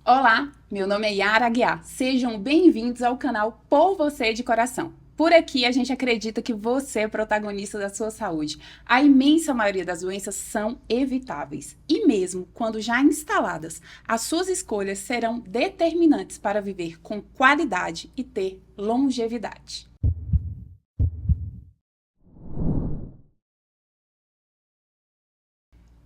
Olá, meu nome é Yara Aguiar. Sejam bem-vindos ao canal Por Você de Coração. Por aqui a gente acredita que você é protagonista da sua saúde. A imensa maioria das doenças são evitáveis. E mesmo quando já instaladas, as suas escolhas serão determinantes para viver com qualidade e ter longevidade.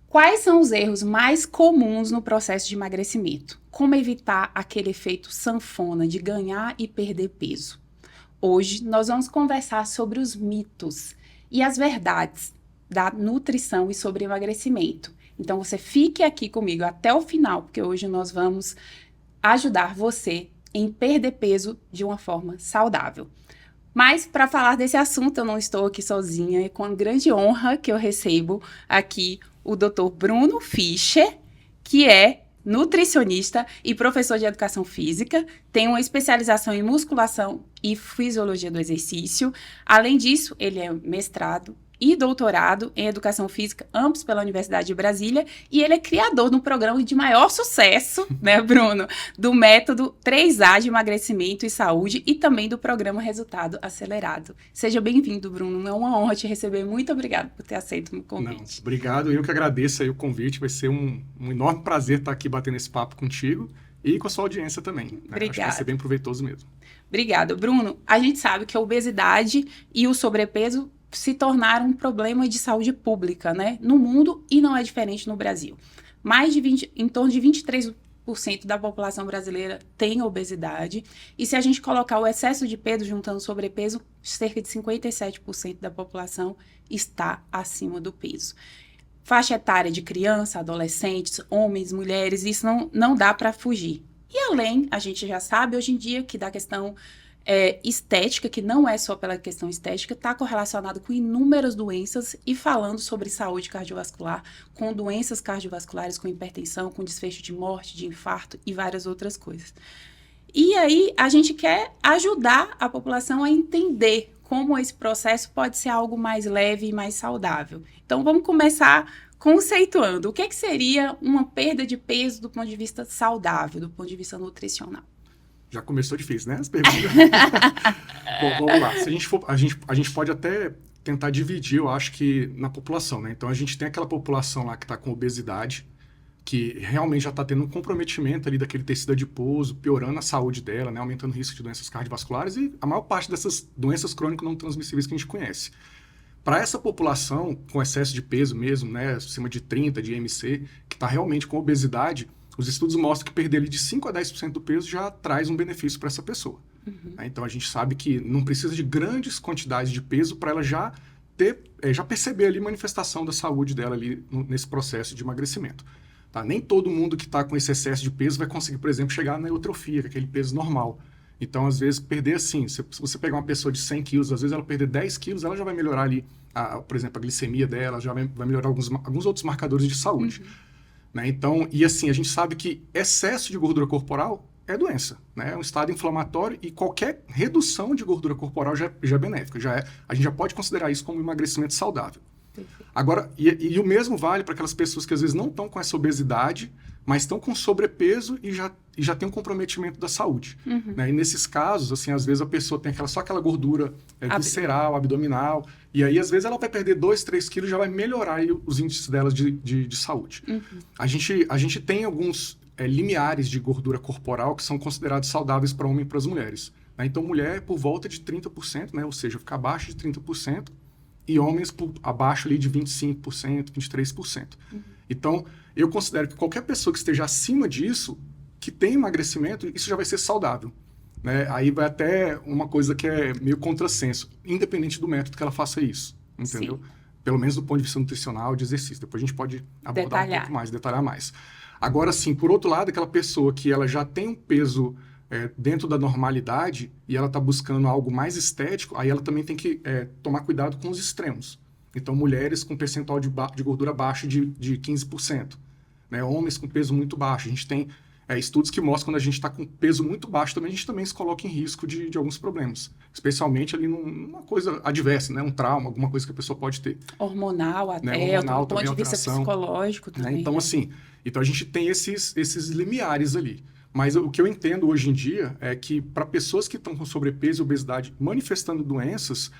Quais são os erros mais comuns no processo de emagrecimento? Como evitar aquele efeito sanfona de ganhar e perder peso? Hoje nós vamos conversar sobre os mitos e as verdades da nutrição e sobre emagrecimento. Então você fique aqui comigo até o final, porque hoje nós vamos ajudar você em perder peso de uma forma saudável. Mas para falar desse assunto, eu não estou aqui sozinha, é com grande honra que eu recebo aqui o Dr. Bruno Fischer, que é nutricionista e professor de educação física, tem uma especialização em musculação e fisiologia do exercício. Além disso, ele é mestrado e doutorado em educação física, ambos pela Universidade de Brasília, e ele é criador de um programa de maior sucesso, né, Bruno, do método 3A de emagrecimento e saúde e também do programa Resultado Acelerado. Seja bem-vindo, Bruno, é uma honra te receber, muito obrigado por ter aceito o meu convite. Não, obrigado, eu que agradeço aí o convite, vai ser um enorme prazer estar aqui batendo esse papo contigo e com a sua audiência também. Né? Obrigada. Acho que vai ser bem proveitoso mesmo. Obrigada, Bruno. A gente sabe que a obesidade e o sobrepeso se tornaram um problema de saúde pública, né, no mundo, e não é diferente no Brasil. Em torno de 23% da população brasileira tem obesidade, e se a gente colocar o excesso de peso juntando sobrepeso, cerca de 57% da população está acima do peso. Faixa etária de criança, adolescentes, homens, mulheres, isso não dá para fugir. E além, a gente já sabe hoje em dia que da questão estética, que não é só pela questão estética, está correlacionado com inúmeras doenças e falando sobre saúde cardiovascular, com doenças cardiovasculares, com hipertensão, com desfecho de morte, de infarto e várias outras coisas. E aí a gente quer ajudar a população a entender como esse processo pode ser algo mais leve e mais saudável. Então vamos começar conceituando. O que seria uma perda de peso do ponto de vista saudável, do ponto de vista nutricional? Já começou difícil, né? As perguntas. Bom, vamos lá. Se a gente pode até tentar dividir, eu acho que na população, né? Então a gente tem aquela população lá que está com obesidade, que realmente já está tendo um comprometimento ali daquele tecido adiposo, piorando a saúde dela, né? Aumentando o risco de doenças cardiovasculares e a maior parte dessas doenças crônicas não transmissíveis que a gente conhece. Para essa população com excesso de peso mesmo, né? Acima de 30 de IMC, que está realmente com obesidade, os estudos mostram que perder ali de 5 a 10% do peso já traz um benefício para essa pessoa. Uhum. Então, a gente sabe que não precisa de grandes quantidades de peso para ela já perceber ali manifestação da saúde dela ali nesse processo de emagrecimento. Tá? Nem todo mundo que está com esse excesso de peso vai conseguir, por exemplo, chegar na eutrofia, que é aquele peso normal. Então, às vezes, perder assim, se você pegar uma pessoa de 100 quilos, às vezes ela perder 10 quilos, ela já vai melhorar ali, por exemplo, a glicemia dela, já vai melhorar alguns outros marcadores de saúde. Uhum. Né? Então, e assim, a gente sabe que excesso de gordura corporal é doença, né? É um estado inflamatório e qualquer redução de gordura corporal já é benéfica, a gente já pode considerar isso como emagrecimento saudável. Agora, e o mesmo vale para aquelas pessoas que às vezes não estão com essa obesidade, mas estão com sobrepeso e já tem um comprometimento da saúde. Uhum. Né? E nesses casos, assim, às vezes a pessoa tem só aquela gordura visceral, abdominal, e aí às vezes ela vai perder 2, 3 quilos e já vai melhorar aí os índices dela de saúde. Uhum. A gente tem alguns limiares de gordura corporal que são considerados saudáveis para homem e para as mulheres. Né? Então, mulher por volta de 30%, né? Ou seja, ficar abaixo de 30%, e homens abaixo ali de 25%, 23%. Uhum. Então, eu considero que qualquer pessoa que esteja acima disso, que tem emagrecimento, isso já vai ser saudável. Né? Aí vai até uma coisa que é meio contrassenso, independente do método que ela faça isso, entendeu? Sim. Pelo menos do ponto de vista nutricional, de exercício. Depois a gente pode abordar um pouco mais, detalhar mais. Agora, sim, por outro lado, aquela pessoa que ela já tem um peso dentro da normalidade e ela está buscando algo mais estético, aí ela também tem que tomar cuidado com os extremos. Então, mulheres com percentual de gordura baixo de 15%. Né? Homens com peso muito baixo. A gente tem estudos que mostram que quando a gente está com peso muito baixo, também a gente também se coloca em risco de alguns problemas. Especialmente ali numa coisa adversa, né? Um trauma, alguma coisa que a pessoa pode ter. Hormonal até, né? Hormonal, do ponto de vista psicológico também. Né? Então, assim, a gente tem esses limiares ali. Mas o que eu entendo hoje em dia é que para pessoas que estão com sobrepeso e obesidade manifestando doenças,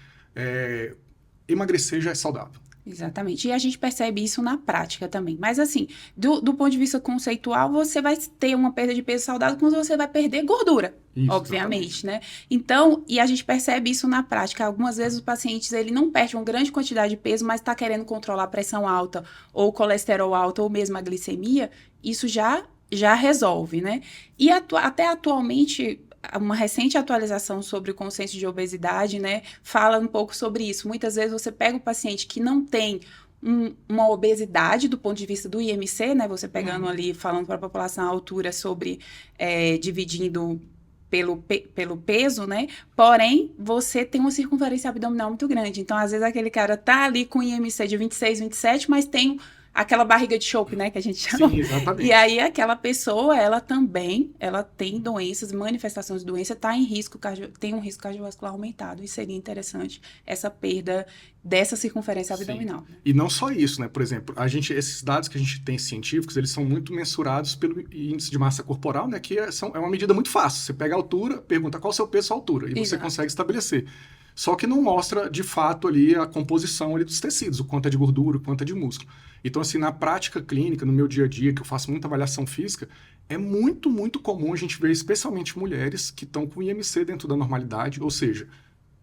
emagrecer já é saudável. Exatamente. E a gente percebe isso na prática também. Mas, assim, do ponto de vista conceitual, você vai ter uma perda de peso saudável quando você vai perder gordura, Isso, obviamente, né? Então, e a gente percebe isso na prática. Algumas vezes o paciente, ele não perde uma grande quantidade de peso, mas está querendo controlar a pressão alta, ou colesterol alto, ou mesmo a glicemia. Isso já resolve, né? E até atualmente, uma recente atualização sobre o consenso de obesidade, né, fala um pouco sobre isso. Muitas vezes você pega um paciente que não tem uma obesidade do ponto de vista do IMC, né, você pegando ali, falando para a população a altura sobre, dividindo pelo peso, né, porém, você tem uma circunferência abdominal muito grande. Então, às vezes, aquele cara tá ali com IMC de 26, 27, mas tem aquela barriga de chope, né, que a gente chama. Sim, exatamente. E aí, aquela pessoa, ela tem doenças, manifestações de doença, tem um risco cardiovascular aumentado. E seria interessante essa perda dessa circunferência abdominal. Né? E não só isso, né? Por exemplo, esses dados que a gente tem científicos, eles são muito mensurados pelo índice de massa corporal, né? Que é uma medida muito fácil. Você pega a altura, pergunta qual é o seu peso, sua altura, e você consegue estabelecer. Só que não mostra, de fato, ali a composição ali dos tecidos, o quanto é de gordura, o quanto é de músculo. Então, assim, na prática clínica, no meu dia a dia, que eu faço muita avaliação física, é muito, muito comum a gente ver, especialmente mulheres que estão com IMC dentro da normalidade, ou seja,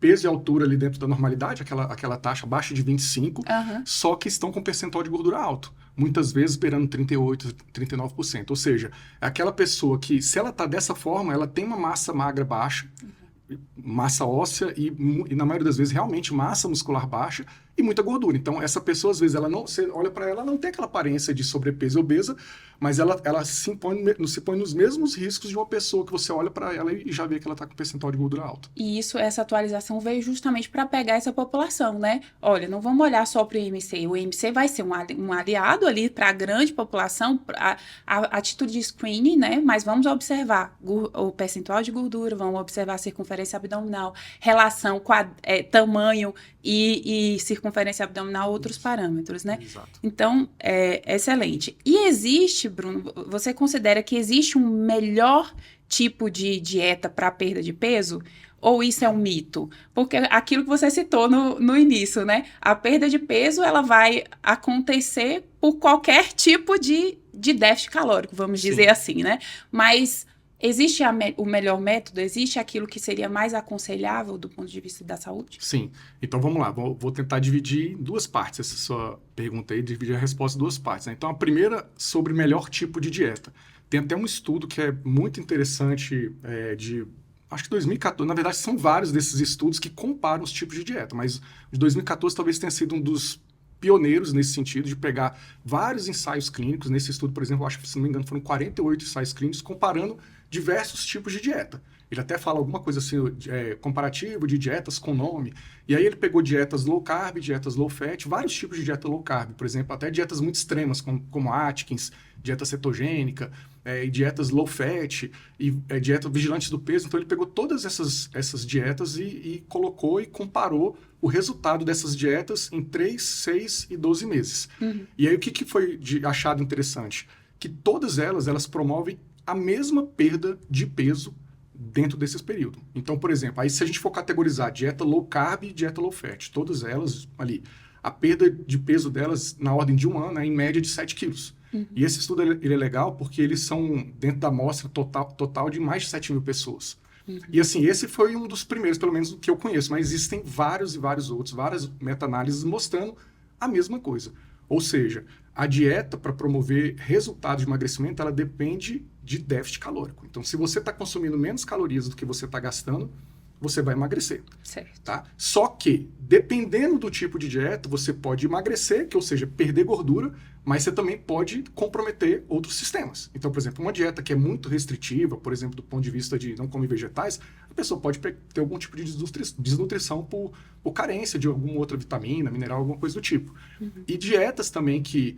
peso e altura ali dentro da normalidade, aquela taxa abaixo de 25, só que estão com percentual de gordura alto. Muitas vezes beirando 38%, 39%. Ou seja, é aquela pessoa que, se ela está dessa forma, ela tem uma massa magra baixa, massa óssea e, na maioria das vezes, realmente massa muscular baixa e muita gordura. Então, essa pessoa, às vezes, você olha para ela, não tem aquela aparência de sobrepeso e obesa, mas ela se põe nos mesmos riscos de uma pessoa que você olha para ela e já vê que ela está com percentual de gordura alto. E essa atualização veio justamente para pegar essa população, né? Olha, não vamos olhar só para o IMC. O IMC vai ser um aliado ali para a grande população, a título de screening, né? Mas vamos observar o percentual de gordura, vamos observar a circunferência abdominal, relação tamanho e circunferência abdominal, outros parâmetros, né? Exato. Então, excelente. E existe, Bruno, você considera que existe um melhor tipo de dieta para perda de peso? Ou isso é um mito? Porque aquilo que você citou no início, né? A perda de peso, ela vai acontecer por qualquer tipo de déficit calórico, vamos dizer assim, né? Mas existe o melhor método? Existe aquilo que seria mais aconselhável do ponto de vista da saúde? Sim. Então, vamos lá. Vou tentar dividir em duas partes essa sua pergunta aí, dividir a resposta em duas partes, né? Então, a primeira, sobre o melhor tipo de dieta. Tem até um estudo que é muito interessante, acho que 2014, na verdade são vários desses estudos que comparam os tipos de dieta, mas o de 2014 talvez tenha sido um dos pioneiros nesse sentido, de pegar vários ensaios clínicos. Nesse estudo, por exemplo, acho que, se não me engano, foram 48 ensaios clínicos comparando diversos tipos de dieta. Ele até fala alguma coisa assim, comparativo de dietas com nome. E aí ele pegou dietas low carb, dietas low fat, vários tipos de dieta low carb. Por exemplo, até dietas muito extremas, como Atkins, dieta cetogênica, e dietas low fat, e dieta vigilantes do peso. Então ele pegou todas essas dietas e colocou e comparou o resultado dessas dietas em 3, 6 e 12 meses. E aí o que foi achado interessante? Que todas elas promovem a mesma perda de peso dentro desses períodos. Então, por exemplo, aí se a gente for categorizar dieta low carb e dieta low fat, todas elas ali, a perda de peso delas na ordem de um ano é em média de 7 quilos. E esse estudo ele é legal porque eles são dentro da amostra total de mais de 7 mil pessoas. E assim, esse foi um dos primeiros, pelo menos, que eu conheço, mas existem vários e vários outros, várias meta-análises mostrando a mesma coisa. Ou seja, a dieta para promover resultados de emagrecimento, ela depende de déficit calórico. Então, se você está consumindo menos calorias do que você está gastando, você vai emagrecer. Certo. Tá? Só que, dependendo do tipo de dieta, você pode emagrecer, ou seja, perder gordura, mas você também pode comprometer outros sistemas. Então, por exemplo, uma dieta que é muito restritiva, por exemplo, do ponto de vista de não comer vegetais, a pessoa pode ter algum tipo de desnutrição por carência de alguma outra vitamina, mineral, alguma coisa do tipo. E dietas também que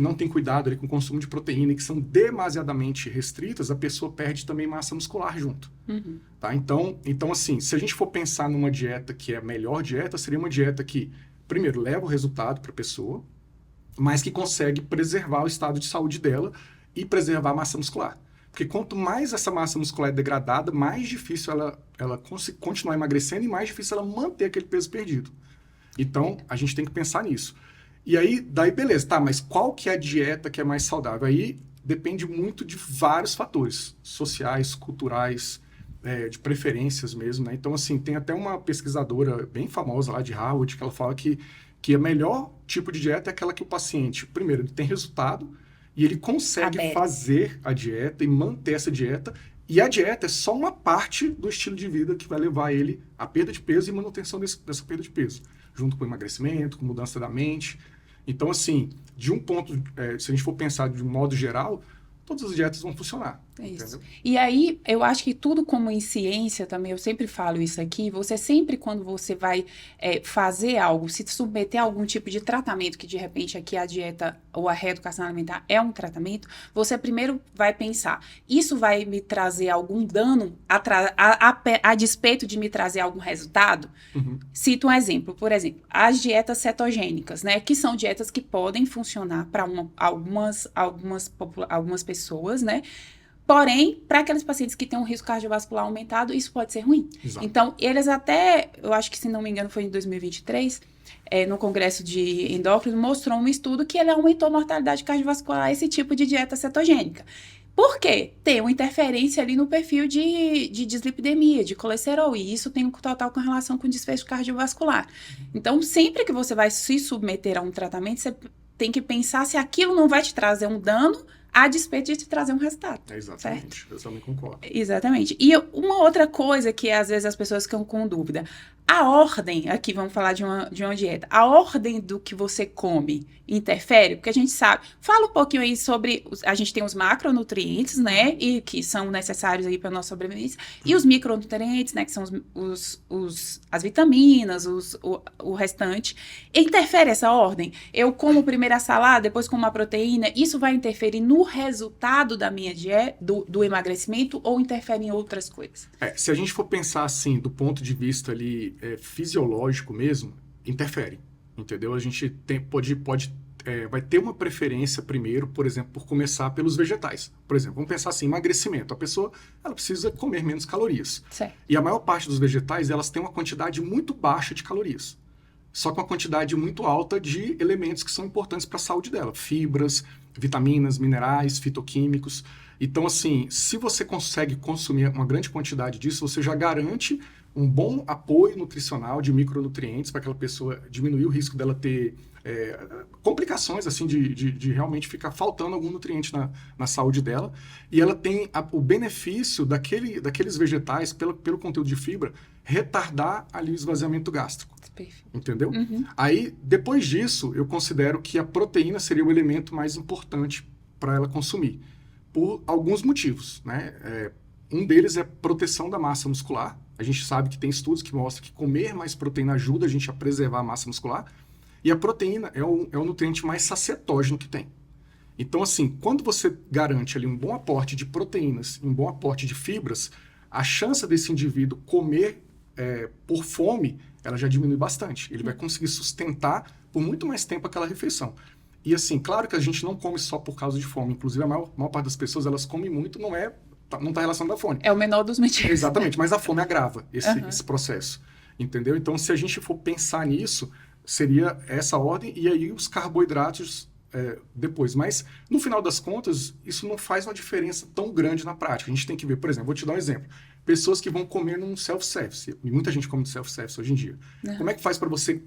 não tem cuidado ali com o consumo de proteína e que são demasiadamente restritas, a pessoa perde também massa muscular junto. Tá? Então, assim, se a gente for pensar numa dieta que é a melhor dieta, seria uma dieta que, primeiro, leva o resultado para a pessoa, mas que consegue preservar o estado de saúde dela e preservar a massa muscular. Porque quanto mais essa massa muscular é degradada, mais difícil ela continuar emagrecendo e mais difícil ela manter aquele peso perdido. Então, a gente tem que pensar nisso. E aí, daí beleza, tá, mas qual que é a dieta que é mais saudável? Aí depende muito de vários fatores, sociais, culturais, de preferências mesmo, né? Então, assim, tem até uma pesquisadora bem famosa lá de Harvard que ela fala que a melhor tipo de dieta é aquela que o paciente, primeiro, ele tem resultado e ele consegue fazer a dieta e manter essa dieta. E a dieta é só uma parte do estilo de vida que vai levar ele à perda de peso e manutenção dessa perda de peso, junto com o emagrecimento, com mudança da mente. Então, assim, de um ponto, se a gente for pensar de um modo geral, todas as dietas vão funcionar. É isso. Entendeu? E aí, eu acho que tudo como em ciência também, eu sempre falo isso aqui, você sempre, quando você vai fazer algo, se submeter a algum tipo de tratamento, que de repente aqui a dieta ou a reeducação alimentar é um tratamento, você primeiro vai pensar, isso vai me trazer algum dano a despeito de me trazer algum resultado? Uhum. Cito um exemplo, por exemplo, as dietas cetogênicas, né, que são dietas que podem funcionar para algumas pessoas, né? Porém, para aqueles pacientes que têm um risco cardiovascular aumentado, isso pode ser ruim. Exato. Então, eles até, eu acho que se não me engano foi em 2023, no Congresso de Endócrino, mostrou um estudo que ele aumentou a mortalidade cardiovascular esse tipo de dieta cetogênica. Por quê? Tem uma interferência ali no perfil de dislipidemia, de colesterol, e isso tem total correlação com desfecho cardiovascular. Então, sempre que você vai se submeter a um tratamento, você tem que pensar se aquilo não vai te trazer um dano a despeito de te trazer um resultado. Exatamente, certo? eu também concordo. Exatamente. E uma outra coisa que às vezes as pessoas ficam com dúvida, a ordem, aqui vamos falar de uma dieta, a ordem do que você come interfere? Porque a gente sabe, fala um pouquinho aí sobre, a gente tem os macronutrientes, né, e que são necessários aí para a nossa sobrevivência, e os micronutrientes, né, que são as vitaminas, o restante. Interfere essa ordem? Eu como primeiro a salada, depois como uma proteína, isso vai interferir no resultado da minha dieta, do emagrecimento, ou interfere em outras coisas? Se a gente for pensar assim, do ponto de vista ali fisiológico mesmo, interfere, entendeu? A gente vai ter uma preferência primeiro, por exemplo, por começar pelos vegetais. Por exemplo, vamos pensar assim, emagrecimento. A pessoa, ela precisa comer menos calorias. Certo. E a maior parte dos vegetais, elas têm uma quantidade muito baixa de calorias. Só com uma quantidade muito alta de elementos que são importantes para a saúde dela. Fibras, vitaminas, minerais, fitoquímicos. Então, assim, se você consegue consumir uma grande quantidade disso, você já garante um bom apoio nutricional de micronutrientes para aquela pessoa diminuir o risco dela ter complicações, assim, de realmente ficar faltando algum nutriente na saúde dela. E ela tem o benefício daqueles vegetais, pelo conteúdo de fibra, retardar ali o esvaziamento gástrico. Perfeito. Entendeu? Uhum. Aí, depois disso, eu considero que a proteína seria o elemento mais importante para ela consumir, por alguns motivos, né? Um deles é proteção da massa muscular. A gente sabe que tem estudos que mostram que comer mais proteína ajuda a gente a preservar a massa muscular. E a proteína é o nutriente mais sacietógeno que tem. Então, assim, quando você garante ali um bom aporte de proteínas, um bom aporte de fibras, a chance desse indivíduo comer por fome, ela já diminui bastante. Ele vai conseguir sustentar por muito mais tempo aquela refeição. E assim, claro que a gente não come só por causa de fome. Inclusive, a maior parte das pessoas, elas comem muito, não está relacionado à fome. É o menor dos motivos. Exatamente, mas a fome agrava esse processo. Entendeu? Então, se a gente for pensar nisso, seria essa ordem e aí os carboidratos depois. Mas, no final das contas, isso não faz uma diferença tão grande na prática. A gente tem que ver, por exemplo, vou te dar um exemplo. Pessoas que vão comer num self-service. E muita gente come no self-service hoje em dia. Uhum. Como é que faz para você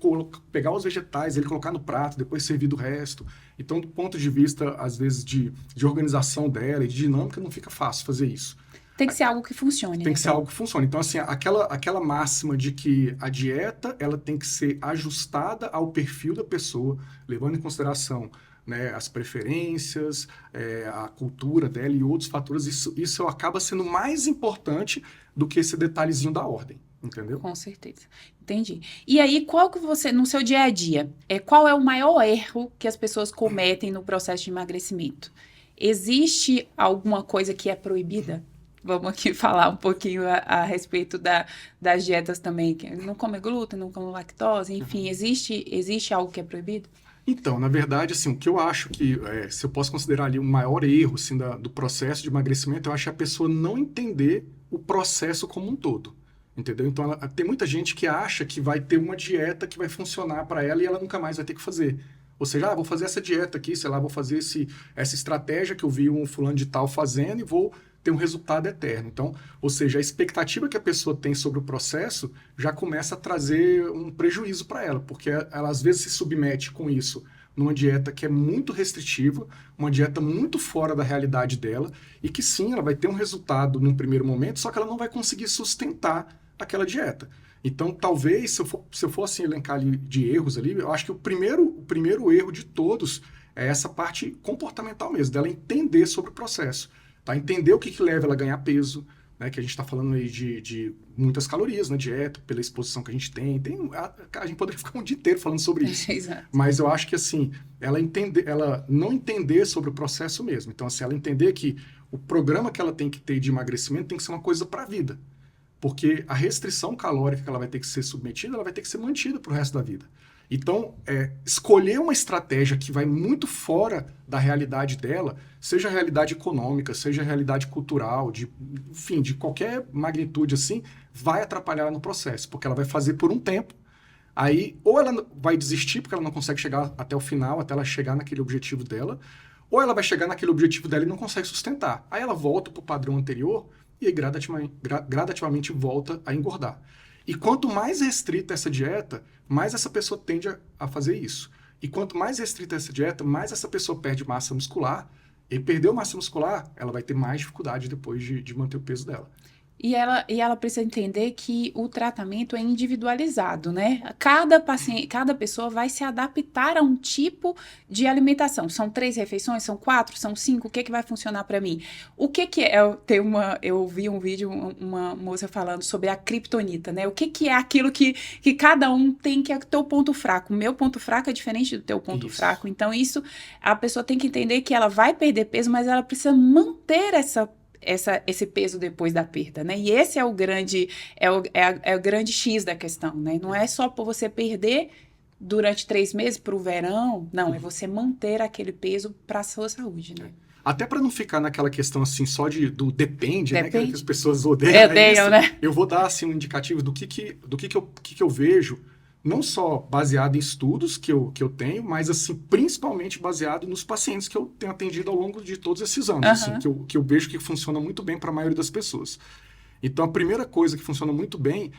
pegar os vegetais, ele colocar no prato, depois servir do resto? Então, do ponto de vista, às vezes, de organização dela e de dinâmica, não fica fácil fazer isso. Tem que ser algo que funcione. Tem que ser algo que funcione. Então, assim, aquela máxima de que a dieta ela tem que ser ajustada ao perfil da pessoa, levando em consideração, né, as preferências, a cultura dela e outros fatores, isso acaba sendo mais importante do que esse detalhezinho da ordem, entendeu? Com certeza. Entendi. E aí, qual que você, no seu dia a dia, qual é o maior erro que as pessoas cometem no processo de emagrecimento? Existe alguma coisa que é proibida? Vamos aqui falar um pouquinho a respeito das dietas também. Não come glúten, não come lactose, enfim, existe algo que é proibido? Então, na verdade, assim, o que eu acho que, se eu posso considerar ali o maior erro, assim, do processo de emagrecimento, eu acho a pessoa não entender o processo como um todo, entendeu? Então, tem muita gente que acha que vai ter uma dieta que vai funcionar para ela e ela nunca mais vai ter que fazer. Ou seja, vou fazer essa dieta aqui, sei lá, vou fazer essa estratégia que eu vi um fulano de tal fazendo e vou ter um resultado eterno. Então, ou seja, a expectativa que a pessoa tem sobre o processo já começa a trazer um prejuízo para ela, porque ela às vezes se submete com isso numa dieta que é muito restritiva, uma dieta muito fora da realidade dela, e que sim, ela vai ter um resultado num primeiro momento, só que ela não vai conseguir sustentar aquela dieta. Então, talvez, se eu for assim, elencar ali de erros ali, eu acho que o primeiro erro de todos é essa parte comportamental mesmo, dela entender sobre o processo. Tá? Entender o que leva ela a ganhar peso, né? Que a gente está falando aí de muitas calorias na dieta, pela exposição que a gente tem. A gente poderia ficar um dia inteiro falando sobre isso. Exato. Mas eu acho que assim, ela não entender sobre o processo mesmo. Então, assim, ela entender que o programa que ela tem que ter de emagrecimento tem que ser uma coisa para a vida. Porque a restrição calórica que ela vai ter que ser submetida, ela vai ter que ser mantida para o resto da vida. Então, escolher uma estratégia que vai muito fora da realidade dela, seja a realidade econômica, seja a realidade cultural, enfim, de qualquer magnitude assim, vai atrapalhar no processo, porque ela vai fazer por um tempo, aí ou ela vai desistir porque ela não consegue chegar até o final, até ela chegar naquele objetivo dela, ou ela vai chegar naquele objetivo dela e não consegue sustentar. Aí ela volta para o padrão anterior e aí gradativamente volta a engordar. E quanto mais restrita essa dieta, mais essa pessoa tende a fazer isso. E quanto mais restrita essa dieta, mais essa pessoa perde massa muscular. E perdeu massa muscular, ela vai ter mais dificuldade depois de manter o peso dela. E ela precisa entender que o tratamento é individualizado, né? Cada paciente, cada pessoa vai se adaptar a um tipo de alimentação. São 3 refeições, são 4, são 5, o que vai funcionar para mim? O que é? Eu vi um vídeo, uma moça falando sobre a criptonita, né? O que é aquilo que cada um tem, que é o teu ponto fraco? O meu ponto fraco é diferente do teu ponto fraco. Então, a pessoa tem que entender que ela vai perder peso, mas ela precisa manter esse peso depois da perda, né? E esse é o grande X da questão, né? Não é só por você perder durante 3 meses para o verão, não, é você manter aquele peso para a sua saúde, né? Até para não ficar naquela questão assim só do depende, né? Que as pessoas odeiam, odeiam, né? Eu vou dar assim um indicativo do que eu vejo, não só baseado em estudos que eu tenho, mas assim, principalmente baseado nos pacientes que eu tenho atendido ao longo de todos esses anos, assim, que eu vejo que funciona muito bem para a maioria das pessoas. Então, a primeira coisa que funciona muito bem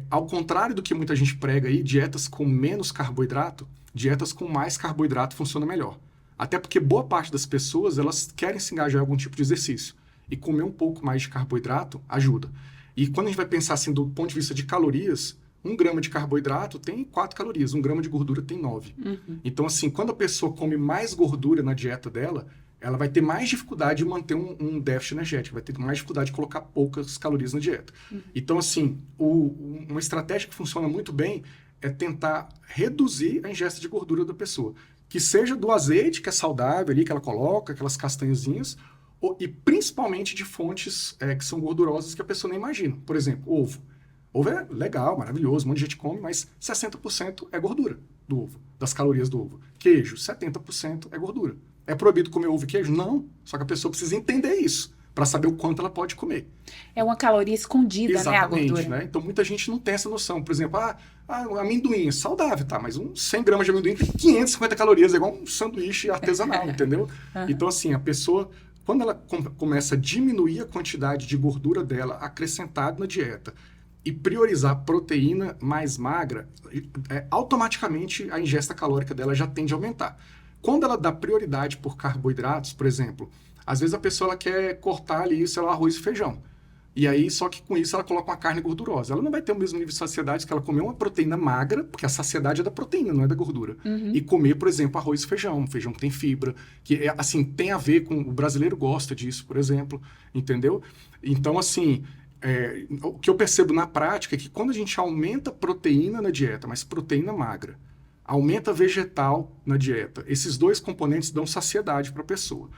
ao contrário do que muita gente prega aí, dietas com menos carboidrato, dietas com mais carboidrato funcionam melhor. Até porque boa parte das pessoas, elas querem se engajar em algum tipo de exercício. E comer um pouco mais de carboidrato ajuda. E quando a gente vai pensar assim, do ponto de vista de calorias, 1 grama de carboidrato tem 4 calorias, 1 grama de gordura tem 9. Então, assim, quando a pessoa come mais gordura na dieta dela, ela vai ter mais dificuldade de manter um déficit energético, vai ter mais dificuldade de colocar poucas calorias na dieta. Então, assim, uma estratégia que funciona muito bem é tentar reduzir a ingesta de gordura da pessoa. Que seja do azeite, que é saudável ali, que ela coloca, aquelas castanhazinhas, e principalmente de fontes que são gordurosas que a pessoa nem imagina. Por exemplo, ovo. Ovo é legal, maravilhoso, um monte de gente come, mas 60% é gordura do ovo, das calorias do ovo. Queijo, 70% é gordura. É proibido comer ovo e queijo? Não. Só que a pessoa precisa entender isso, para saber o quanto ela pode comer. É uma caloria escondida, exatamente, né, a gordura? Né? Então, muita gente não tem essa noção. Por exemplo, amendoim é saudável, tá? Mas 100 gramas de amendoim tem 550 calorias, é igual um sanduíche artesanal, entendeu? Então, assim, a pessoa, quando ela começa a diminuir a quantidade de gordura dela acrescentada na dieta, e priorizar proteína mais magra, automaticamente a ingesta calórica dela já tende a aumentar. Quando ela dá prioridade por carboidratos, por exemplo, às vezes a pessoa ela quer cortar ali, sei lá, arroz e feijão. E aí, só que com isso ela coloca uma carne gordurosa. Ela não vai ter o mesmo nível de saciedade que ela comer uma proteína magra, porque a saciedade é da proteína, não é da gordura. E comer, por exemplo, arroz e feijão que tem fibra, que assim, tem a ver com... O brasileiro gosta disso, por exemplo, entendeu? Então, assim... o que eu percebo na prática é que quando a gente aumenta proteína na dieta, mas proteína magra, aumenta vegetal na dieta, esses 2 componentes dão saciedade para a pessoa.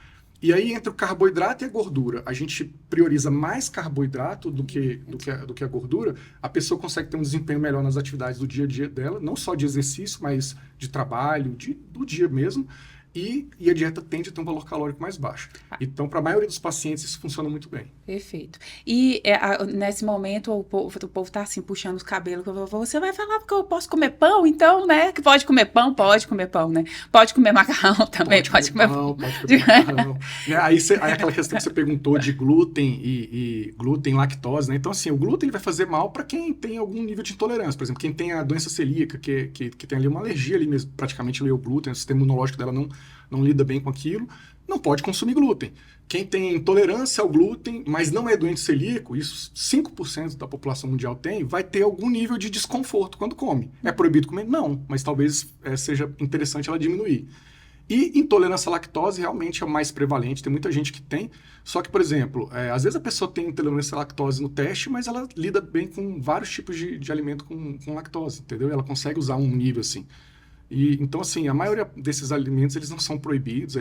E aí, entre o carboidrato e a gordura, a gente prioriza mais carboidrato do que a gordura, a pessoa consegue ter um desempenho melhor nas atividades do dia a dia dela, não só de exercício, mas de trabalho, do dia mesmo, e a dieta tende a ter um valor calórico mais baixo. Então, para a maioria dos pacientes, isso funciona muito bem. Perfeito. E nesse momento o povo tá assim, puxando os cabelos. Você vai falar porque eu posso comer pão, então, né? Que pode comer pão, né? Pode comer macarrão também, pode comer pão. Pode comer macarrão. Né? Aí aquela questão que você perguntou de glúten e glúten, lactose, né? Então, assim, o glúten ele vai fazer mal para quem tem algum nível de intolerância. Por exemplo, quem tem a doença celíaca, que tem ali uma alergia ali mesmo, praticamente ali ao glúten, o sistema imunológico dela não lida bem com aquilo, não pode consumir glúten. Quem tem intolerância ao glúten, mas não é doente celíaco, isso 5% da população mundial tem, vai ter algum nível de desconforto quando come. É proibido comer? Não, mas talvez seja interessante ela diminuir. E intolerância à lactose realmente é o mais prevalente, tem muita gente que tem, só que, por exemplo, às vezes a pessoa tem intolerância à lactose no teste, mas ela lida bem com vários tipos de alimento com lactose, entendeu? Ela consegue usar um nível assim. Então, assim, a maioria desses alimentos, eles não são proibidos,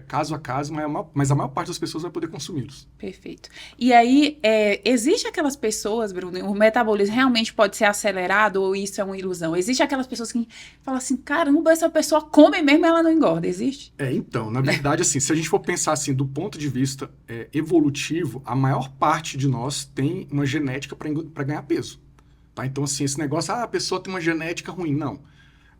caso a caso, mas a maior parte das pessoas vai poder consumi-los. Perfeito. E aí, existe aquelas pessoas, Bruno, o metabolismo realmente pode ser acelerado ou isso é uma ilusão? Existe aquelas pessoas que falam assim, caramba, essa pessoa come mesmo e ela não engorda, existe? Então, na verdade, assim, se a gente for pensar assim, do ponto de vista evolutivo, a maior parte de nós tem uma genética para ganhar peso. Tá? Então, assim, esse negócio, a pessoa tem uma genética ruim, não.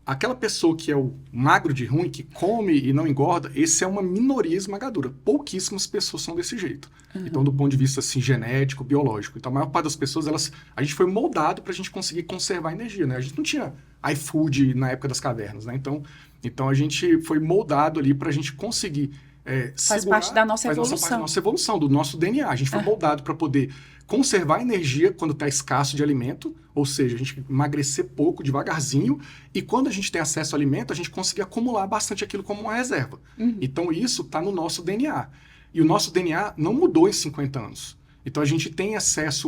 Aquela pessoa que é o magro de ruim, que come e não engorda, esse é uma minoria esmagadora. Pouquíssimas pessoas são desse jeito. Uhum. Então, do ponto de vista assim, genético, biológico. Então, a maior parte das pessoas, a gente foi moldado para a gente conseguir conservar a energia, né? A gente não tinha iFood na época das cavernas, né? Então a gente foi moldado ali para a gente conseguir faz parte da nossa evolução. Faz parte da nossa evolução, do nosso DNA. A gente foi moldado para poder conservar a energia quando está escasso de alimento, ou seja, a gente emagrecer pouco, devagarzinho, e quando a gente tem acesso ao alimento, a gente conseguir acumular bastante aquilo como uma reserva. Uhum. Então, isso está no nosso DNA. E o nosso DNA não mudou em 50 anos. Então, a gente tem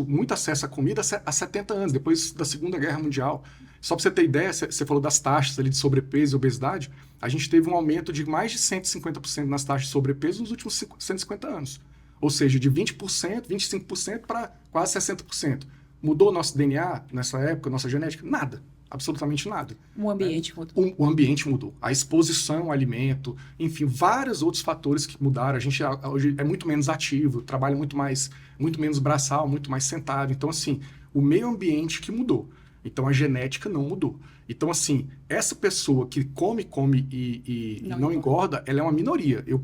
muito acesso à comida há 70 anos, depois da Segunda Guerra Mundial. Só para você ter ideia, você falou das taxas ali de sobrepeso e obesidade, a gente teve um aumento de mais de 150% nas taxas de sobrepeso nos últimos 150 anos. Ou seja, de 20%, 25% para quase 60%. Mudou nosso DNA nessa época, nossa genética? Nada. Absolutamente nada. O ambiente mudou. O ambiente mudou. A exposição ao alimento, enfim, vários outros fatores que mudaram. A gente hoje é muito menos ativo, trabalha muito menos braçal, muito mais sentado. Então, assim, o meio ambiente que mudou. Então, a genética não mudou. Então, assim, essa pessoa que come e não engorda, ela é uma minoria. Eu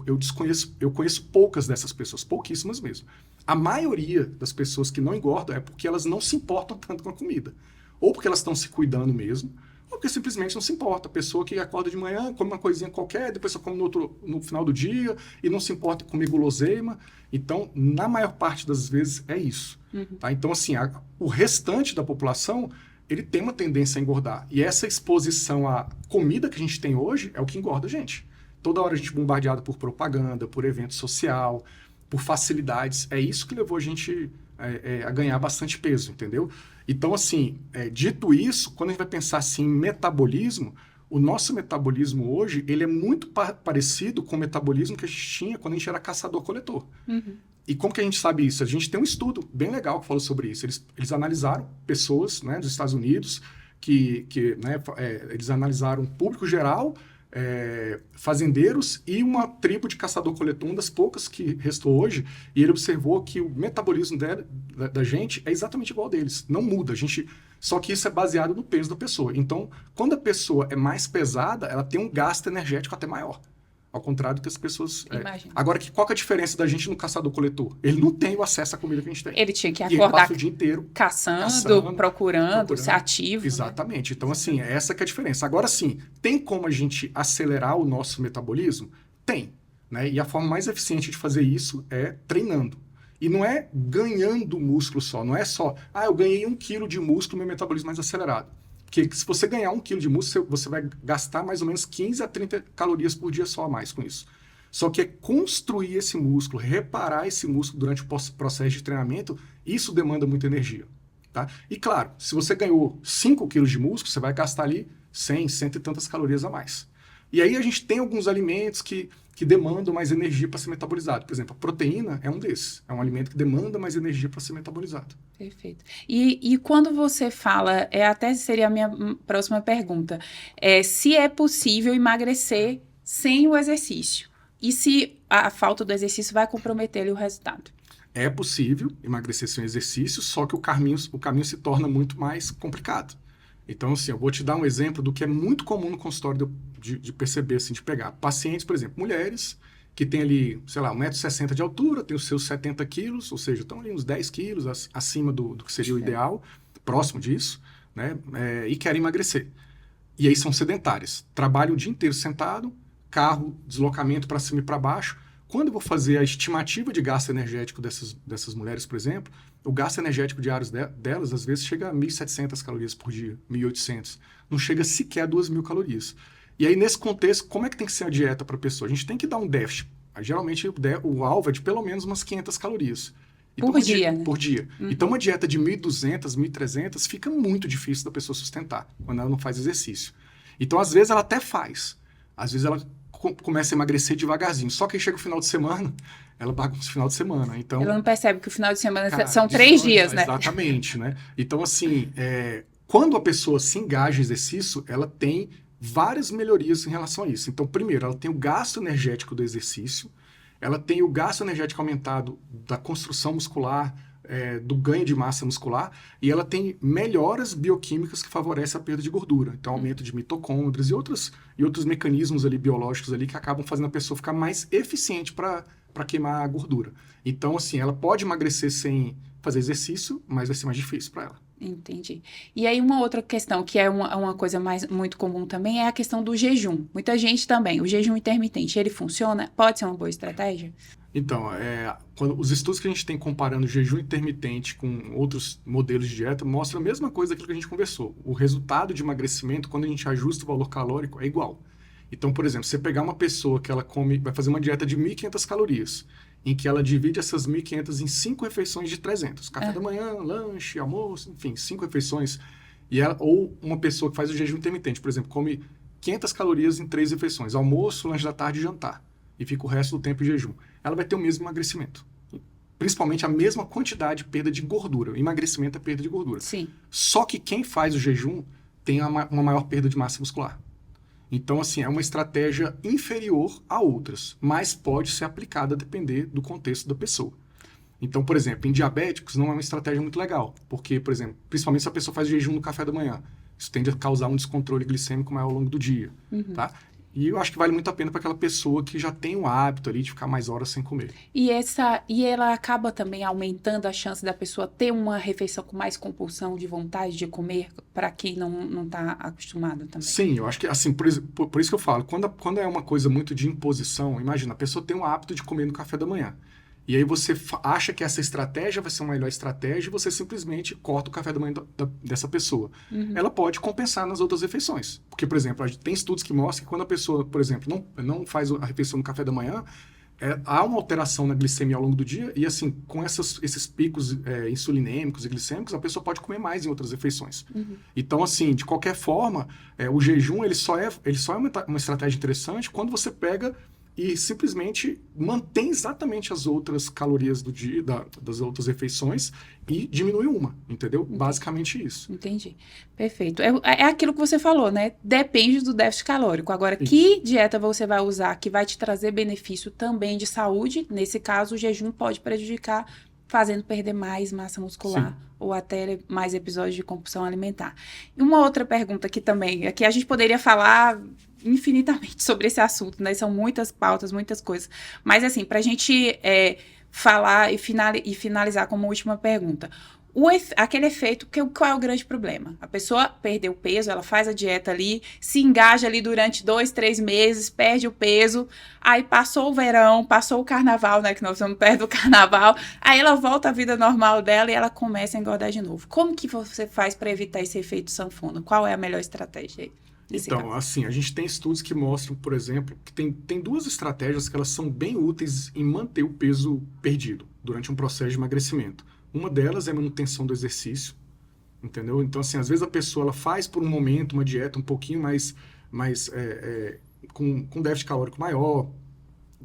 conheço poucas dessas pessoas, pouquíssimas mesmo. A maioria das pessoas que não engordam é porque elas não se importam tanto com a comida. Ou porque elas estão se cuidando mesmo, ou porque simplesmente não se importa. A pessoa que acorda de manhã, come uma coisinha qualquer, depois só come no final do dia, e não se importa em comer guloseima. Então, na maior parte das vezes, é isso. Uhum. Tá? Então, assim, o restante da população, ele tem uma tendência a engordar. E essa exposição à comida que a gente tem hoje é o que engorda a gente. Toda hora a gente é bombardeado por propaganda, por evento social, por facilidades. É isso que levou a gente a ganhar bastante peso, entendeu? Então, assim, dito isso, quando a gente vai pensar assim, em metabolismo, o nosso metabolismo hoje, ele é muito parecido com o metabolismo que a gente tinha quando a gente era caçador-coletor. Uhum. E como que a gente sabe isso? A gente tem um estudo bem legal que falou sobre isso. Eles analisaram pessoas, né, dos Estados Unidos, eles analisaram o público geral, fazendeiros e uma tribo de caçador-coletor, uma das poucas que restou hoje, e ele observou que o metabolismo da gente é exatamente igual ao deles, não muda. Só que isso é baseado no peso da pessoa. Então, quando a pessoa é mais pesada, ela tem um gasto energético até maior. Ao contrário do que as pessoas... Agora, qual que é a diferença da gente no caçador-coletor? Ele não tem o acesso à comida que a gente tem. Ele tinha que acordar o dia inteiro caçando, procurando, ser ativo. Exatamente. Né? Então, assim, essa que é a diferença. Agora, sim, tem como a gente acelerar o nosso metabolismo? Tem. Né? E a forma mais eficiente de fazer isso é treinando. E não é ganhando músculo só. Não é só, eu ganhei 1 quilo de músculo, meu metabolismo mais acelerado. Porque se você ganhar 1 quilo de músculo, você vai gastar mais ou menos 15 a 30 calorias por dia só a mais com isso. Só que construir esse músculo, reparar esse músculo durante o processo de treinamento, isso demanda muita energia. Tá? E claro, se você ganhou 5 quilos de músculo, você vai gastar ali 100 e tantas calorias a mais. E aí a gente tem alguns alimentos que que demandam mais energia para ser metabolizado. Por exemplo, a proteína é um desses. É um alimento que demanda mais energia para ser metabolizado. Perfeito. E quando você fala, até seria a minha próxima pergunta, se é possível emagrecer sem o exercício? E se a falta do exercício vai comprometer ali o resultado? É possível emagrecer sem exercício, só que o caminho se torna muito mais complicado. Então, assim, eu vou te dar um exemplo do que é muito comum no consultório de perceber, assim, de pegar pacientes, por exemplo, mulheres que têm ali, sei lá, 1,60 m de altura, tem os seus 70 quilos, ou seja, estão ali uns 10 quilos acima do que seria o ideal, próximo disso, né, e querem emagrecer. E aí são sedentárias, trabalham o dia inteiro sentado, carro, deslocamento para cima e para baixo. Quando eu vou fazer a estimativa de gasto energético dessas mulheres, por exemplo, o gasto energético diário delas, às vezes, chega a 1.700 calorias por dia, 1.800. Não chega sequer a 2.000 calorias. E aí, nesse contexto, como é que tem que ser a dieta para a pessoa? A gente tem que dar um déficit. Geralmente, o alvo é de pelo menos umas 500 calorias. Então, Por dia, né? Por dia. Então, uma dieta de 1.200, 1.300 fica muito difícil da pessoa sustentar, quando ela não faz exercício. Então, às vezes, ela até faz. Às vezes, ela começa a emagrecer devagarzinho. Só que aí chega o final de semana, ela bagunça o final de semana. Então, ela não percebe que o final de semana cara, são 3 dias, né? Exatamente, né? Então, assim, quando a pessoa se engaja em exercício, ela tem várias melhorias em relação a isso. Então, primeiro, ela tem o gasto energético do exercício, ela tem o gasto energético aumentado da construção muscular, do ganho de massa muscular, e ela tem melhoras bioquímicas que favorecem a perda de gordura. Então, aumento de mitocôndrias e outros mecanismos ali biológicos ali que acabam fazendo a pessoa ficar mais eficiente para queimar a gordura. Então, assim, ela pode emagrecer sem fazer exercício, mas vai ser mais difícil para ela. Entendi. E aí uma outra questão que é uma coisa muito comum também é a questão do jejum. Muita gente também, o jejum intermitente, ele funciona? Pode ser uma boa estratégia? Então, os estudos que a gente tem comparando jejum intermitente com outros modelos de dieta mostram a mesma coisa daquilo que a gente conversou. O resultado de emagrecimento, quando a gente ajusta o valor calórico, é igual. Então, por exemplo, você pegar uma pessoa que ela vai fazer uma dieta de 1.500 calorias, em que ela divide essas 1.500 em 5 refeições de 300. Café da manhã, lanche, almoço, enfim, 5 refeições. Ou uma pessoa que faz o jejum intermitente, por exemplo, come 500 calorias em 3 refeições, almoço, lanche da tarde e jantar, e fica o resto do tempo em jejum. Ela vai ter o mesmo emagrecimento. Principalmente a mesma quantidade de perda de gordura. O emagrecimento é perda de gordura. Sim. Só que quem faz o jejum tem uma maior perda de massa muscular. Então, assim, é uma estratégia inferior a outras, mas pode ser aplicada a depender do contexto da pessoa. Então, por exemplo, em diabéticos não é uma estratégia muito legal, porque, por exemplo, principalmente se a pessoa faz jejum no café da manhã, isso tende a causar um descontrole glicêmico maior ao longo do dia, tá? E eu acho que vale muito a pena para aquela pessoa que já tem o hábito ali de ficar mais horas sem comer. E ela acaba também aumentando a chance da pessoa ter uma refeição com mais compulsão de vontade de comer, para quem não está acostumado também. Sim, eu acho que, assim, por isso que eu falo, quando é uma coisa muito de imposição, imagina, a pessoa tem o hábito de comer no café da manhã. E aí você acha que essa estratégia vai ser uma melhor estratégia e você simplesmente corta o café da manhã dessa pessoa. Ela pode compensar nas outras refeições. Porque, por exemplo, tem estudos que mostram que quando a pessoa, por exemplo, não faz a refeição no café da manhã, há uma alteração na glicemia ao longo do dia e, assim, com esses picos insulinêmicos e glicêmicos, a pessoa pode comer mais em outras refeições. Então, assim, de qualquer forma, o jejum ele só é uma estratégia interessante quando você pega e simplesmente mantém exatamente as outras calorias do dia, das outras refeições e diminui uma, entendeu? Entendi. Basicamente isso. Entendi. Perfeito. É aquilo que você falou, né? Depende do déficit calórico. Agora, que dieta você vai usar que vai te trazer benefício também de saúde? Nesse caso, o jejum pode prejudicar, fazendo perder mais massa muscular. Sim. Ou até mais episódios de compulsão alimentar. E uma outra pergunta que também, aqui a gente poderia falar infinitamente sobre esse assunto, né? São muitas pautas, muitas coisas. Mas, assim, para a gente falar e finalizar como última pergunta. Aquele efeito, qual é o grande problema? A pessoa perdeu peso, ela faz a dieta ali, se engaja ali durante 2, 3 meses, perde o peso, aí passou o verão, passou o carnaval, né, que nós estamos perto do carnaval, aí ela volta à vida normal dela e ela começa a engordar de novo. Como que você faz para evitar esse efeito sanfona? Qual é a melhor estratégia aí? Então, assim, a gente tem estudos que mostram, por exemplo, que tem 2 estratégias que elas são bem úteis em manter o peso perdido durante um processo de emagrecimento. Uma delas é a manutenção do exercício, entendeu? Então, assim, às vezes a pessoa ela faz por um momento uma dieta um pouquinho mais com déficit calórico maior,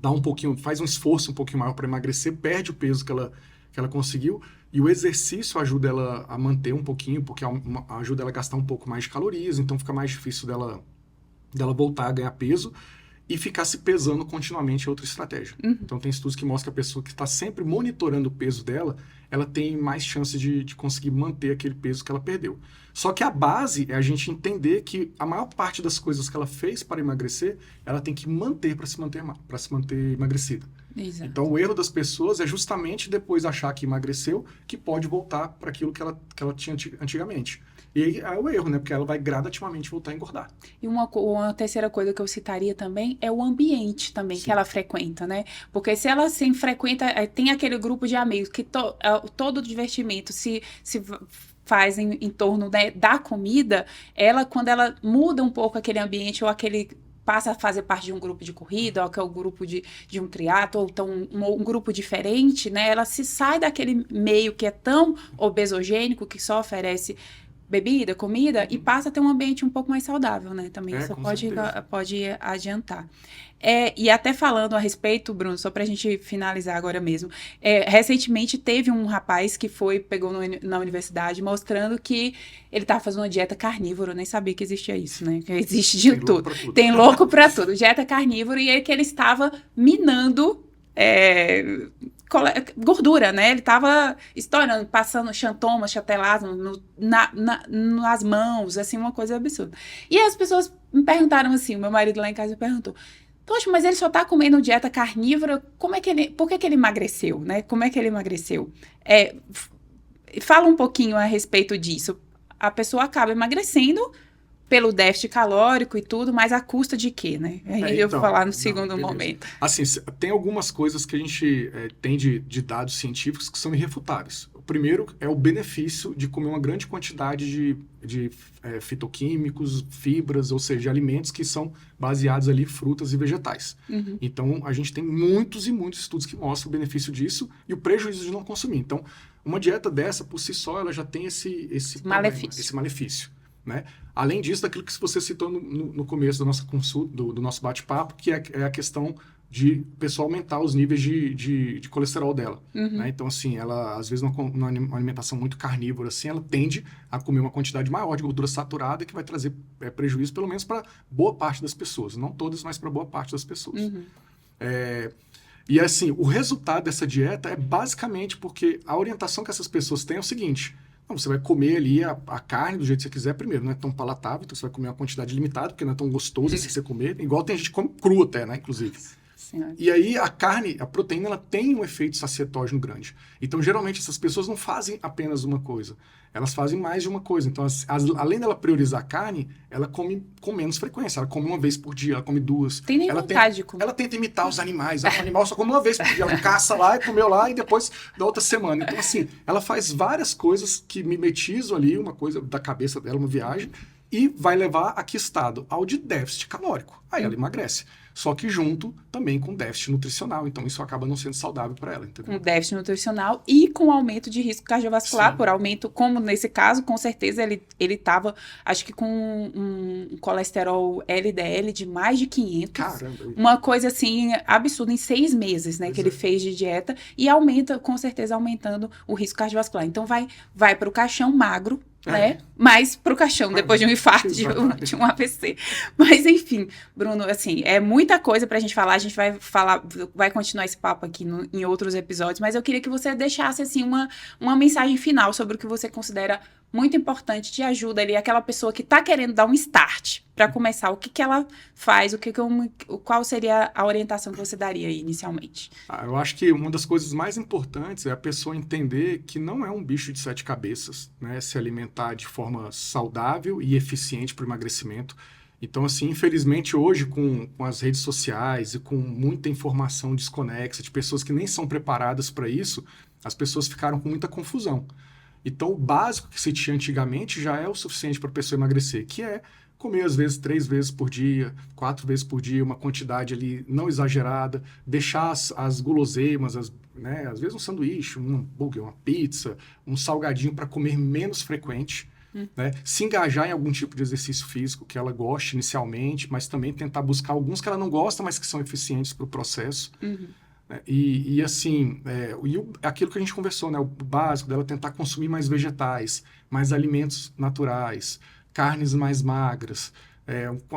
dá um pouquinho, faz um esforço um pouquinho maior para emagrecer, perde o peso que ela conseguiu, e o exercício ajuda ela a manter um pouquinho, porque ajuda ela a gastar um pouco mais de calorias, então fica mais difícil dela voltar a ganhar peso e ficar se pesando continuamente é outra estratégia. Então tem estudos que mostram que a pessoa que está sempre monitorando o peso dela, ela tem mais chance de conseguir manter aquele peso que ela perdeu. Só que a base é a gente entender que a maior parte das coisas que ela fez para emagrecer, ela tem que manter para se manter emagrecida. Exato. Então o erro das pessoas é justamente depois achar que emagreceu, que pode voltar para aquilo que ela tinha antigamente. E aí é o erro, né? Porque ela vai gradativamente voltar a engordar. E uma terceira coisa que eu citaria também é o ambiente também que ela frequenta, né? Porque se ela assim, frequenta, tem aquele grupo de amigos que todo o divertimento se faz em torno, né, da comida, quando ela muda um pouco aquele ambiente ou passa a fazer parte de um grupo de corrida, ou que é o grupo de um triatlo, ou então um grupo diferente, né? Ela se sai daquele meio que é tão obesogênico, que só oferece bebida, comida, e passa a ter um ambiente um pouco mais saudável, né? Também isso pode adiantar. E até falando a respeito, Bruno, só pra gente finalizar agora mesmo, recentemente teve um rapaz que pegou na universidade mostrando que ele estava fazendo uma dieta carnívora, eu nem sabia que existia isso, né? Que existe de tudo. Tem louco pra tudo. Dieta carnívora, e que ele estava minando gordura, né? Ele tava estourando, passando xantoma, chatelado nas mãos, assim, uma coisa absurda. E as pessoas me perguntaram assim, o meu marido lá em casa me perguntou, poxa, mas ele só tá comendo dieta carnívora, por que ele emagreceu, né? Como é que ele emagreceu? Fala um pouquinho a respeito disso. A pessoa acaba emagrecendo pelo déficit calórico e tudo, mas à custa de quê, né? Aí eu vou falar no segundo momento. Assim, tem algumas coisas que a gente tem de dados científicos que são irrefutáveis. O primeiro é o benefício de comer uma grande quantidade de fitoquímicos, fibras, ou seja, alimentos que são baseados ali em frutas e vegetais. Então, a gente tem muitos e muitos estudos que mostram o benefício disso e o prejuízo de não consumir. Então, uma dieta dessa, por si só, ela já tem esse malefício. Né? Além disso, daquilo que você citou no começo da nossa consulta, do nosso bate-papo, que é a questão de a pessoa aumentar os níveis de colesterol dela. Né? Então, assim, ela, às vezes, numa alimentação muito carnívora, assim, ela tende a comer uma quantidade maior de gordura saturada que vai trazer prejuízo, pelo menos, para boa parte das pessoas. Não todas, mas para boa parte das pessoas. E, assim, o resultado dessa dieta é basicamente porque a orientação que essas pessoas têm é o seguinte: não, você vai comer ali a carne do jeito que você quiser primeiro, não é tão palatável, então você vai comer uma quantidade limitada, porque não é tão gostoso assim você comer, igual tem gente que come cru até, né, inclusive. Senhora. E aí a carne, a proteína, ela tem um efeito sacietógeno grande. Então, geralmente, essas pessoas não fazem apenas uma coisa, elas fazem mais de uma coisa. Então, além dela priorizar a carne, ela come com menos frequência, ela come uma vez por dia, ela come duas. Tem nem vontade de comer. Ela tenta imitar os animais, o animal só come uma vez por dia, ela caça lá e comeu lá e depois da outra semana. Então, assim, ela faz várias coisas que mimetizam ali, uma coisa da cabeça dela, uma viagem, e vai levar a que estado? Ao de déficit calórico. Aí ela emagrece. Só que junto também com déficit nutricional. Então isso acaba não sendo saudável para ela, entendeu? Com déficit nutricional e com aumento de risco cardiovascular. Sim. Por aumento, como nesse caso, com certeza ele estava, acho que com um colesterol LDL de mais de 500. Caramba. Uma coisa assim absurda em 6 meses, né, que ele fez de dieta. E aumenta, com certeza, aumentando o risco cardiovascular. Então vai para o caixão magro, né? Mas pro caixão, depois de um infarto, de um AVC. Mas, enfim, Bruno, assim, é muita coisa pra gente falar. A gente vai continuar esse papo aqui em outros episódios, mas eu queria que você deixasse, assim, uma mensagem final sobre o que você considera muito importante, de ajuda ali, aquela pessoa que tá querendo dar um start para começar. O que ela faz, qual seria a orientação que você daria aí inicialmente? Eu acho que uma das coisas mais importantes é a pessoa entender que não é um bicho de 7 cabeças, né? Se alimentar de forma saudável e eficiente para o emagrecimento. Então, assim, infelizmente hoje com as redes sociais e com muita informação desconexa de pessoas que nem são preparadas para isso, as pessoas ficaram com muita confusão. Então, o básico que se tinha antigamente já é o suficiente para a pessoa emagrecer, que é comer, às vezes, 3 vezes por dia, 4 vezes por dia, uma quantidade ali não exagerada, deixar as guloseimas, né, às vezes um sanduíche, um hambúrguer, uma pizza, um salgadinho para comer menos frequente. né? Se engajar em algum tipo de exercício físico que ela goste inicialmente, mas também tentar buscar alguns que ela não gosta, mas que são eficientes para o processo. Né? E assim, aquilo que a gente conversou, né? O básico dela tentar consumir mais vegetais, mais alimentos naturais, carnes mais magras,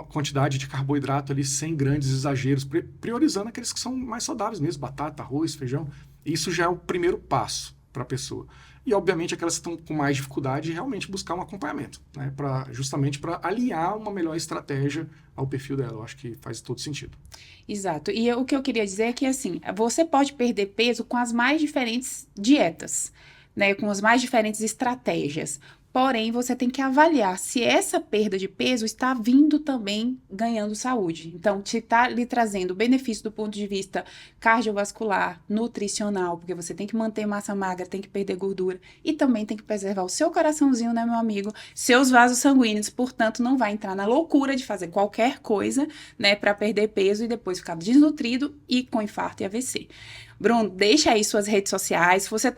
quantidade de carboidrato ali sem grandes exageros, priorizando aqueles que são mais saudáveis mesmo, batata, arroz, feijão. Isso já é o primeiro passo para a pessoa. E, obviamente, aquelas que estão com mais dificuldade, realmente buscar um acompanhamento, né? Justamente para alinhar uma melhor estratégia ao perfil dela. Eu acho que faz todo sentido. Exato. E o que eu queria dizer é que, assim, você pode perder peso com as mais diferentes dietas, né? Com as mais diferentes estratégias. Porém, você tem que avaliar se essa perda de peso está vindo também ganhando saúde. Então, se está lhe trazendo benefício do ponto de vista cardiovascular, nutricional, porque você tem que manter massa magra, tem que perder gordura e também tem que preservar o seu coraçãozinho, né, meu amigo? Seus vasos sanguíneos, portanto, não vai entrar na loucura de fazer qualquer coisa, né, para perder peso e depois ficar desnutrido e com infarto e AVC. Bruno, deixa aí suas redes sociais. Você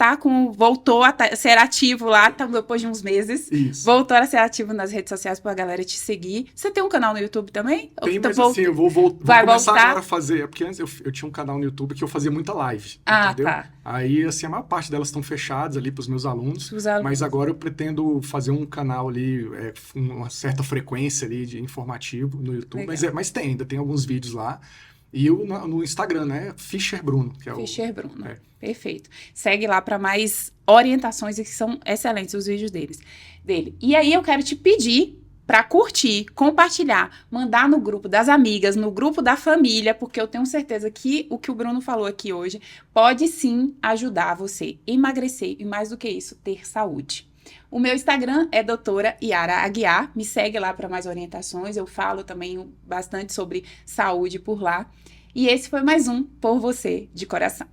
voltou a ser ativo lá, depois de uns meses. Isso. Voltou a ser ativo nas redes sociais pra galera te seguir. Você tem um canal no YouTube também? Tem, mas assim, eu vou começar voltar? Agora a fazer. Porque antes eu tinha um canal no YouTube que eu fazia muita live, entendeu? Tá. Aí, assim, a maior parte delas estão fechadas ali pros meus alunos. Mas agora eu pretendo fazer um canal ali, uma certa frequência ali de informativo no YouTube. Mas ainda tem alguns vídeos lá. E no Instagram, né? Fischer Bruno. Que é Fischer Bruno. Perfeito. Segue lá para mais orientações, que são excelentes os vídeos dele. E aí eu quero te pedir para curtir, compartilhar, mandar no grupo das amigas, no grupo da família, porque eu tenho certeza que o que o Bruno falou aqui hoje pode sim ajudar você a emagrecer e, mais do que isso, ter saúde. O meu Instagram é doutora Yara Aguiar, me segue lá para mais orientações, eu falo também bastante sobre saúde por lá. E esse foi mais um Por Você de Coração.